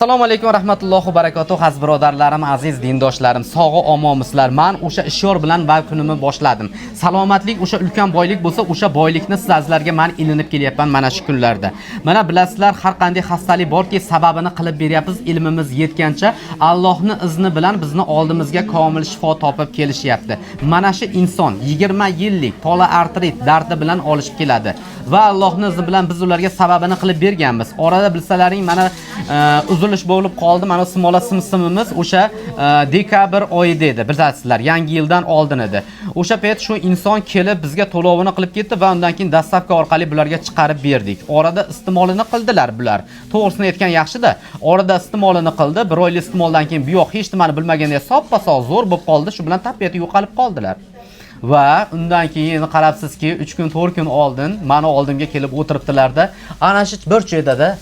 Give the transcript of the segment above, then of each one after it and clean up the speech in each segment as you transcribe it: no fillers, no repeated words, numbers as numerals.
Assalomu alaykum va rahmatullohi va barakatuh. Aziz birodarlarim, aziz dindoshlarim, sog'i omonmisizlar. Men o'sha ishyor bilan va kunimni boshladim. Salomatlik o'sha ulkan boylik bo'lsa, o'sha boylikni sizlarga men ilinib kelyapman mana shu kunlarda. Mana bilasizlar, har qanday xastalik borki, sababini qilib beryapmiz. Ilmimiz yetgancha Allohning izni bilan bizni oldimizga komil shifo topib kelishyapti. Mana shu inson 20 yillik tola artrit dardi bilan olishib keladi va Allohning izni bilan biz ularga sababini qilib berganmiz. Orada bilsalaring mana uzilish bo'lib qoldi. Mana simola simsimimiz o'sha dekabr oyida edi. Bilasizlar, yangi yildan oldin edi. O'sha payt shu inson kelib bizga to'lovini qilib ketdi va undan keyin dastavka orqali bularga chiqarib berdik. Orada iste'molini qildilar bular. To'g'risini aytgan yaxshi-da. Orada iste'molini qildi. Bir oylik iste'moldan keyin bu yoq hech nimani bilmaganda soppa-sog' zo'r bo'lib qoldi. Shu bilan tapiyati yo'qolib qoldilar. Va undan keyin qarabsizki 3 kun 4 kun oldin meni oldimga kelib o'tiribdilarda. Ana shu bir joyda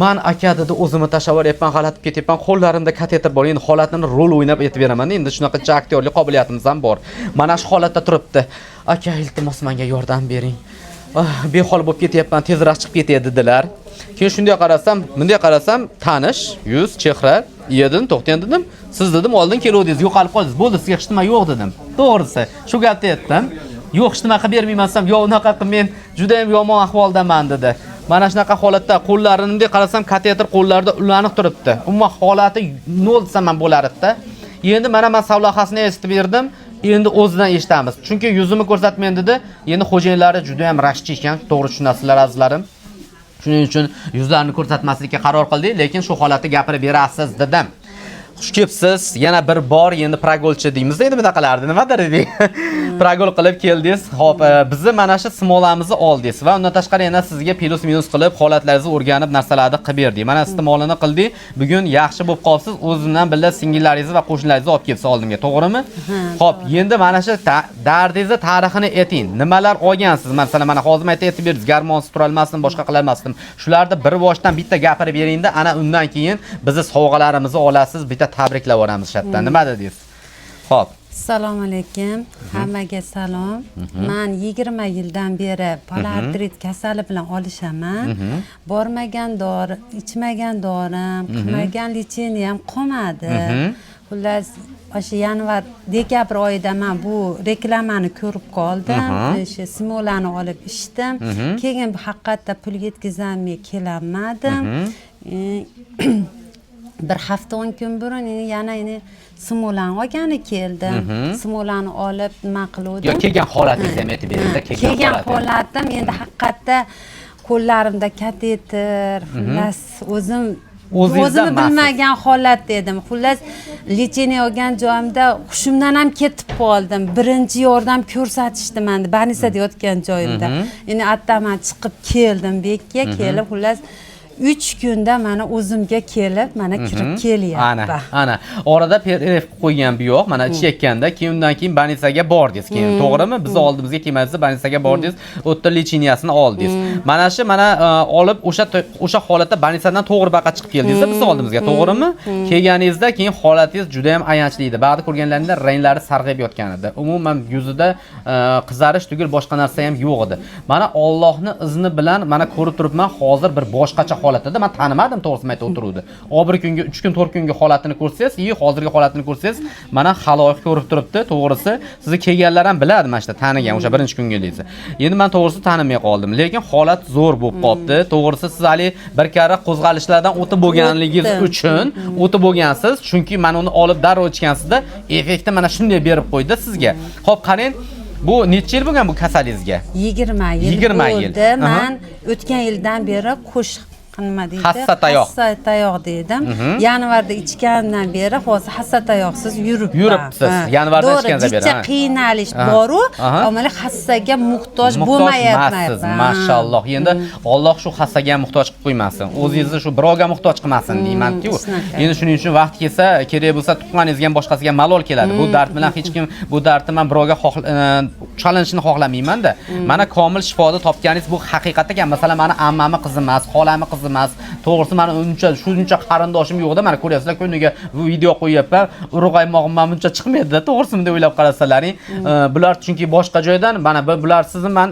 men aka dedi o'zimni tashlab yapman, g'alatib ketyapman. Qo'llarimda kateter bor. Endi holatini rol o'ynab aytib beraman. Endi shunaqa aktyorlik qobiliyatimiz ham bor. Mana shu holatda turibdi. Aka, iltimos menga yordam bering. Behol bo'lib ketyapman, tezroq chiqib ketay dedilar. Keyin shunday qarasam, tanish yuz, chehra, yedim, to'xtang dedim. Siz dedim oldin keluvdingiz, yo'qolib qoldingiz. Bo'ldi, sizga hech nima yo'q dedim. To'g'risi, shu gapni aytdim. Yo'q, hech nima qilib bermayman desam, "Yo'q, unaqa qilib men juda ham yomon ahvoldaman" dedi. Mana shunaqa holatda qo'llarini bunday qarasam, kateter qo'llarida ulanib turibdi. Umuman holati 0 desam ham bo'lar edi. Endi mana men savlohasini eshitib berdim. Endi o'zidan eshitamiz. Chunki yuzimni ko'rsatmen dedi. Endi xo'jayinlari juda ham rashchi ekan, to'g'ri tushunasizlar azizlarim. Shuning uchun yuzlarini ko'rsatmaslikka qaror qildik, lekin shu holatni gapirib berasiz dedim. Xush kelibsiz. Yana bir bor endi pragolchi deymiz. Endi bunaqalardi, nimadir edi. Pragol qilib keldingiz. Xo'p, bizni mana shu simolamizni oldingiz va undan tashqari yana sizga plus minus qilib holatlaringizni o'rganib narsalarni qilib berdik. Mana istimolini qildik. Bugun yaxshi bo'lib qolsiz, o'zimdan birga singillaringizni va qo'shnilaringizni olib kelsiz oldimga, to'g'rimi? Xo'p, endi mana shu dardingizni tarixini ayting. Nimalar olgansiz? Masalan, mana hozir aytib berdingiz, garmonsiz tura olmasdim, boshqa qila olmasdim. Shularni bir boshdan bitta gapirib beringda, ana undan keyin bizni sovg'alarimizni olasiz, bitta tabriklab o'ramiz shatdan. Nima dedingiz? Xo'p. Assalomu alaykum. Hammaga salom. Men 20 yildan beri polartrit kasali bilan olishaman. Bormagan dori, ichmagan dorim, qilmagan licheniyam qolmadi. Xullas, o'sha yanvar, dekabr oyida men bu reklamani ko'rib qoldim. O'sha simolani olib ichdim. Keyin haqiqatda pul yetkazolmay kelolmadim. Bir hafta 10 kun burun yana simolani olgani keldim. Simolani olib nima qiluvdim? Yo'q, kelgan holatingizni ham aytib beringda, kelgan holatim endi haqiqatda qo'llarimda kateter, xullas o'zimni bilmagan holat edim. Xullas lecheniya olgan joyimda hushimdan ham ketib qoldim. Birinchi yordam ko'rsatishdi menda больницада yotgan joyimda. Endi attaman chiqib keldim, bekka kelib xullas 3 kunda mana o'zimga kelib, mana kirib kelyapti. Ana. Orada perif qo'ygan bu yo'q, mana ichayotganda, keyin undan keyin больницаga bordingiz. Keyin to'g'rimi? Biz oldimizga kelmadingiz, больницаga bordingiz, o'tda lecheniyasini oldingiz. Mana shu olib o'sha holatda больницаdan to'g'ri baqa chiqib keldingiz biz oldimizga, to'g'rimi? Kelganingizda keyin holatingiz juda ham ayanchli edi. Ba'zi ko'rganlaringda ranglari sarg'ayib yotgan edi. Umuman yuzida qizarish tugul boshqa narsa ham yo'q edi. Mana Allohning izni bilan mana ko'rib turibman, hozir bir boshqacha holatda men tanimadim, to'g'risini aytib o'tiruvdi. Bir kunga 3 kun 4 kunga holatini ko'rsangiz, hozirgi holatini ko'rsangiz, mana xaloyiq ko'rib turibdi. To'g'risi, sizni kelganlar ham biladi mana shunda tanigan o'sha birinchi kunga deysiz. Endi men to'g'risi tanimay qoldim, lekin holat zo'r bo'lib qopti. To'g'risi siz hali bir karra qo'zg'alishlardan o'tib bo'lganligingiz uchun o'tib bo'lgansiz, chunki men uni olib darrov ichgansizda effekti mana shunday berib qo'ydi sizga. Xo'p, qarang. Bu necha yil bo'lgan bu kasalingizga? 20 yil. 20 yil. Men o'tgan yildan beri nima deydi? Hassa tayoq dedim. Yanvarda ichgandan beri hozir hassa tayoqsiz yuribsiz. Yanvarda ichgandan beri. Juda qiynalish bor-u, ammo hassaga muhtoj bo'lmayapsiz. Mashalloh. Endi Alloh shu hassaga muhtoj qilib qo'ymasin. O'zingizni shu birovga muhtoj qilmasin deyman-ku. Endi shuning uchun vaqt kelsa, kerak bo'lsa tuqqaningizga ham boshqasiga malol keladi. Bu dard bilan hech kim bu dardni men birovga chalinishni xohlamayman-da. Mana komil shifoni topganingiz bu haqiqatda, masalan, meni ammamni qizi emas, xolamni qizi emas. To'g'risi men shuncha qarindoshim yo'q-da, mana ko'ryapsizlar, kuniga bu video qo'yyapman. Urug'aymog'im men buncha chiqmaydi-da, to'g'risini deb o'ylab qarasalaring. Bular chunki boshqa joydan, mana bular sizni men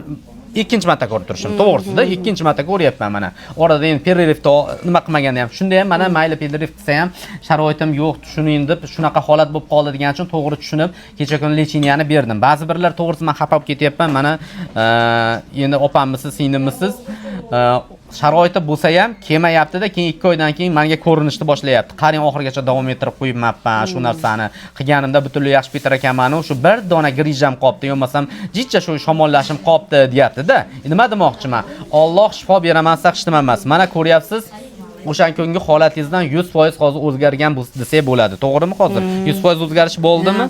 ikkinchi marta ko'rib turishim. To'g'risida ikkinchi marta ko'ryapman mana. Orada endi pererivda nima qilmaganda ham. Shunda ham mana mayli pereriv qilsa ham sharoitim yo'q, tushuning deb shunaqa holat bo'lib qoldi degan uchun to'g'ri tushunib, kecha kuni lecheniyani berdim. Ba'zi birlar to'g'risi men xafa bo'lib ketyapman. Mana endi opamisiz, singlimisiz sharoiti bo'lsa ham kelmayapti-da, keyin 2 oydan keyin menga ko'rinishni boshlayapti. Qarang, oxirigacha davom ettirib qo'yibman shu narsani. Qilganimda butunlay yaxshi bitar ekanman, shu bir dona grijam qolibdi, yo'qmasam jichcha shu shamollashim qolibdi, deyapti-da. Nima demoqchiman? Alloh shifo beraman, hech nima emas. Mana ko'ryapsiz, o'shan kungi holatingizdan 100% hozir o'zgargan desak bo'ladi. To'g'rimi hozir? 100% o'zgarish bo'ldimi?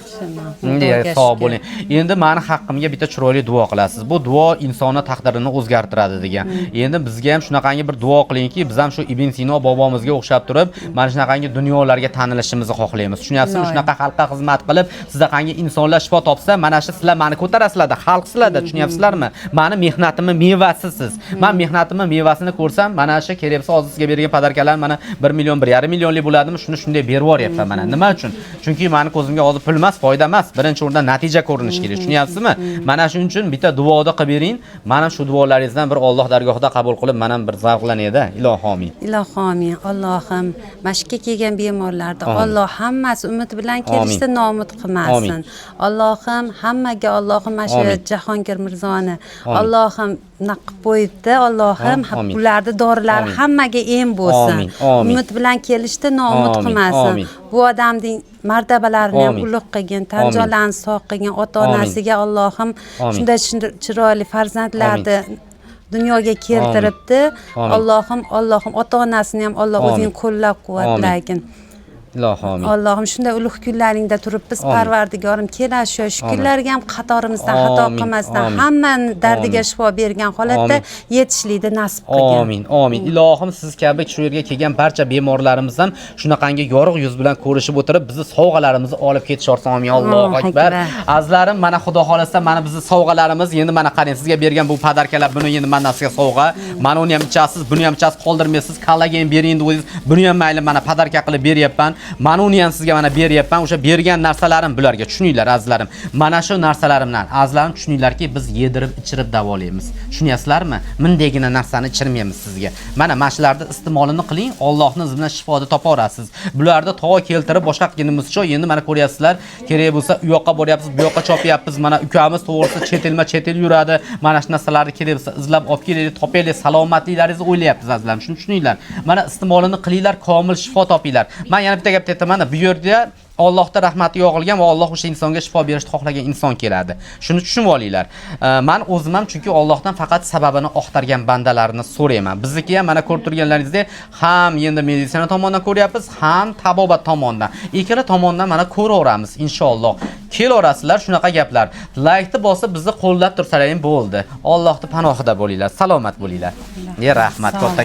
Sog' bo'ling. Endi meni haqqimga bitta chiroyli duo qilasiz. Bu duo insonni taqdirini o'zgartiradi degan. Endi bizga ham shunaqangi bir duo qilingki, biz ham shu Ibn Sino bobomizga o'xshab turib, mana shunaqangi dunyolarga tanilishimizni xohlaymiz. Tushunyapsizmi? Shunaqa xalqqa xizmat qilib, sizaqangi insonlar shifo topsa, mana shu sizlar meni ko'tarasizlar-da, xalq sizlar-da, tushunyapsizlarmi? Meni mehnatimning mevasisiz. Men mehnatimning mevasini ko'rsam, mana shu kerak bo'lsa hozir sizga bergan padarkalar mana 1 million, 1,5 millionlik bo'ladimi? Shuni shunday berib yuboryapman mana. Nima uchun? Chunki meni ko'zimga hozir pul emas, foyda emas. Birinchi o'rinda natija ko'rinish kerak. Tushunyapsizmi? Mana shuning uchun bitta duoda qilib bering. Mana shu duolaringizdan bir Alloh dargohida qabul qilib, men ham bir zavqlanaydi. Ilohomin. Ilohomin. Allohim, mashqqa kelgan bemorlarda Alloh hammasi umid bilan kelishda noumid qilmasin. Allohim hammaga Allohim mana shu Jahongir Mirzoni Allohim naqib qo'yibdi. Allohim ularning dorilari hammaga em bo'lsin. Umid bilan kelishda noumid qilmasin. Bu odamning martabalarini ham ulug' qilgin, tan jonlarini sog' qilgin, ota-onasiga Allohim shunday chiroyli farzandlarni dunyoga keltiribdi. Allohim ota-onasini ham Alloh o'zining qo'llab-quvvatlagin. Ilohomin. Allohim shunday ulug' kunlaringda turib biz Parvardigorim kelashu shu kunlarga ham qatorimizdan xato qilmasdan hammani dardiga shifo bergan holatda yetishlikni nasib qilgin. Amin. Amin. Ilohim siz kabi shu yerga kelgan barcha bemorlarimiz ham shunaqangi yorug' yuz bilan ko'rishib o'tirib, bizni sovg'alarimizni olib ketisharsa amin. Allohu akbar. Azlarim, mana Xudo xolasa mana bizni sovg'alarimiz endi mana qarang, sizga bergan bu padarkalar, buni endi mana sizga sovg'a. Mana uni ham ichasiz, buni ham ichasiz, qoldirmaysiz. Kallaga ham bering deb o'zingiz, buni ham mayli mana padarka qilib beryapman. Mana uni ham sizga mana beryapman. O'sha bergan narsalarim bularga tushuninglar azlarim. Mana shu narsalarimdan azlarim tushuninglarki, biz yedirib, ichirib davolaymiz. Tushunyapsizlarmi? Mendagina narsani ichirmaymiz sizga. Mana mashlarni iste'molini qiling, Allohning izi bilan shifoni topa olasiz. Bularda to'g'ri keltirib boshqa qilganimizcha endi mana ko'ryapsizlar, kerak bo'lsa u yoqqa boryapsiz, bu yoqqa chopyapmiz. Mana ukamiz to'g'risi chet el yuradi. Mana shu narsalarni kerak bo'lsa izlab olib kelaylik, topaylik, salomatliklaringizni o'ylayapmiz azlarim. Shuni tushuninglar. Mana iste'molini qilinglar, komil shifo topinglar. Men yana bitta gap aytaman, bu yerda Allohning rahmati yog'ilgan va Alloh o'sha insonga shifo berishni xohlagan inson keladi. Shuni tushunib olinglar. Men o'zim ham chunki Allohdan faqat sababini oqtargan bandalarni so'rayman. Bizniki ham mana ko'rib turganlaringizdek, ham endi meditsina tomonidan ko'ryapmiz, ham tabobat tomonidan. Ikkala tomondan mana ko'raveramiz inshaalloh. Kelarasizlar shunaqa gaplar. Laykni bosib bizni qo'llab tursalaring bo'ldi. Allohning panohida bo'linglar, salomat bo'linglar. Rahmat.